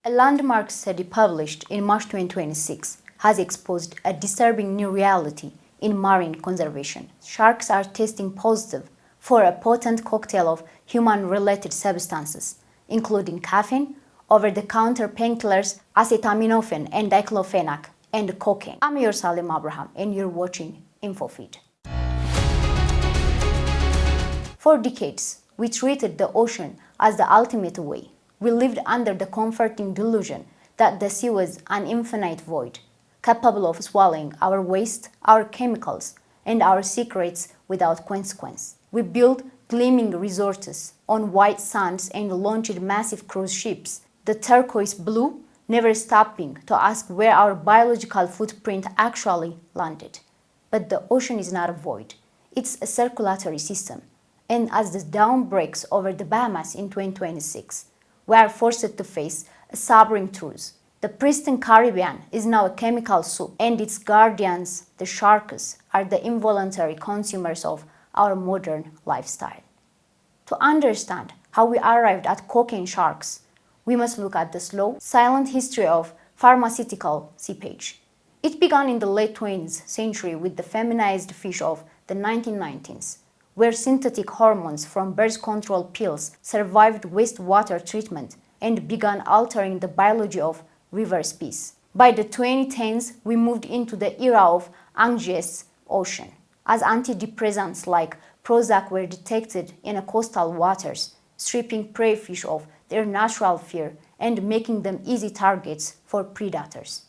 A landmark study published in March 2026 has exposed a disturbing new reality in marine conservation. Sharks are testing positive for a potent cocktail of human-related substances, including caffeine, over-the-counter painkillers, acetaminophen and diclofenac, and cocaine. I'm your Salim Abraham, and you're watching Infofeed. For decades, we treated the ocean as the ultimate way. We lived under the comforting delusion that the sea was an infinite void, capable of swallowing our waste, our chemicals, and our secrets without consequence. We built gleaming resorts on white sands and launched massive cruise ships, the turquoise blue, never stopping to ask where our biological footprint actually landed. But the ocean is not a void. It's a circulatory system. And as the dawn breaks over the Bahamas in 2026, we are forced to face a sobering truth. The pristine Caribbean is now a chemical soup, and its guardians, the sharks, are the involuntary consumers of our modern lifestyle. To understand how we arrived at cocaine sharks, we must look at the slow, silent history of pharmaceutical seepage. It began in the late 20th century with the feminized fish of the 1990s, where synthetic hormones from birth control pills survived wastewater treatment and began altering the biology of river species. By the 2010s, we moved into the era of anxious ocean, as antidepressants like Prozac were detected in coastal waters, stripping prey fish of their natural fear and making them easy targets for predators.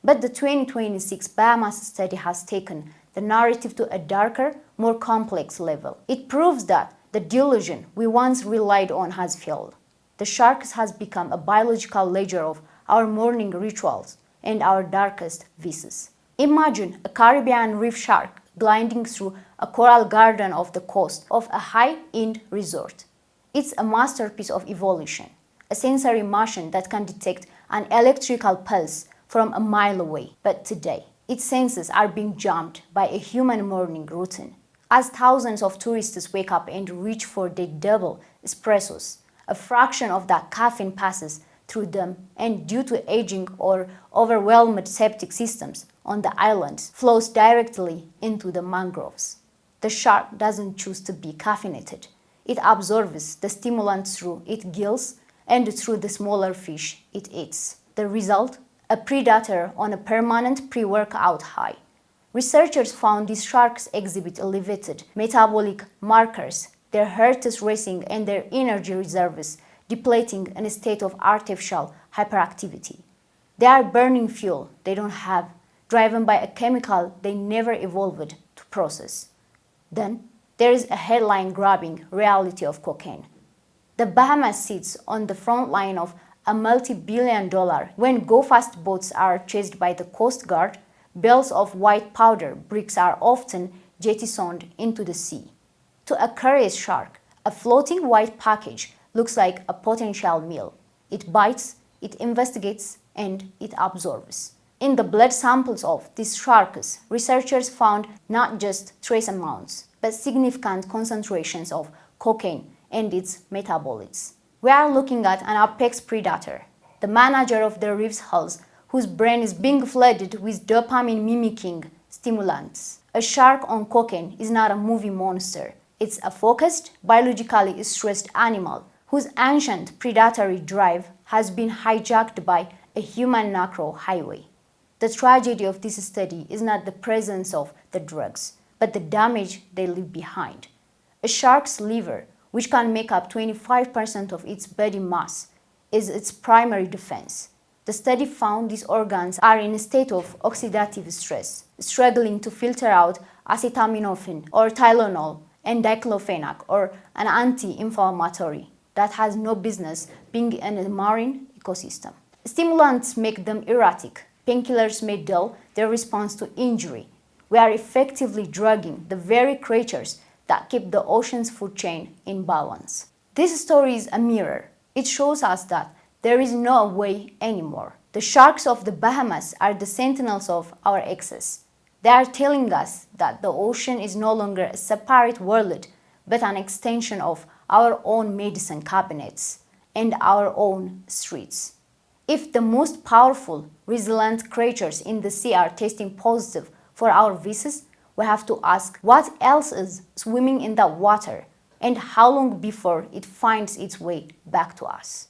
But the 2026 Bahamas study has taken the narrative to a darker, more complex level. It proves that the delusion we once relied on has failed. The shark has become a biological ledger of our morning rituals and our darkest vices. Imagine a Caribbean reef shark gliding through a coral garden off the coast of a high-end resort. It's a masterpiece of evolution, a sensory machine that can detect an electrical pulse from a mile away. But today, its senses are being jumped by a human morning routine. As thousands of tourists wake up and reach for their double espressos, a fraction of that caffeine passes through them, and due to aging or overwhelmed septic systems on the islands, flows directly into the mangroves. The shark doesn't choose to be caffeinated. It absorbs the stimulant through its gills and through the smaller fish it eats. The result? A predator on a permanent pre-workout high. Researchers found these sharks exhibit elevated metabolic markers, their heart is racing and their energy reserves depleting in a state of artificial hyperactivity. They are burning fuel they don't have, driven by a chemical they never evolved to process. Then, there is a headline-grabbing reality of cocaine. The Bahamas sits on the front line of a multi-billion-dollar. When go-fast boats are chased by the Coast Guard, bales of white powder bricks are often jettisoned into the sea. To a curious shark, a floating white package looks like a potential meal. It bites, it investigates, and it absorbs. In the blood samples of these sharks, researchers found not just trace amounts, but significant concentrations of cocaine and its metabolites. We are looking at an apex predator, the manager of the reef's hulls, whose brain is being flooded with dopamine-mimicking stimulants. A shark on cocaine is not a movie monster. It's a focused, biologically stressed animal whose ancient predatory drive has been hijacked by a human narco highway. The tragedy of this study is not the presence of the drugs, but the damage they leave behind. A shark's liver, which can make up 25% of its body mass, is its primary defense. The study found these organs are in a state of oxidative stress, struggling to filter out acetaminophen or Tylenol and Diclofenac or an anti-inflammatory that has no business being in a marine ecosystem. Stimulants make them erratic. Painkillers may dull their response to injury. We are effectively drugging the very creatures that keep the ocean's food chain in balance. This story is a mirror. It shows us that there is no way anymore. The sharks of the Bahamas are the sentinels of our excess. They are telling us that the ocean is no longer a separate world, but an extension of our own medicine cabinets and our own streets. If the most powerful, resilient creatures in the sea are testing positive for our viruses, we have to ask what else is swimming in that water and how long before it finds its way back to us.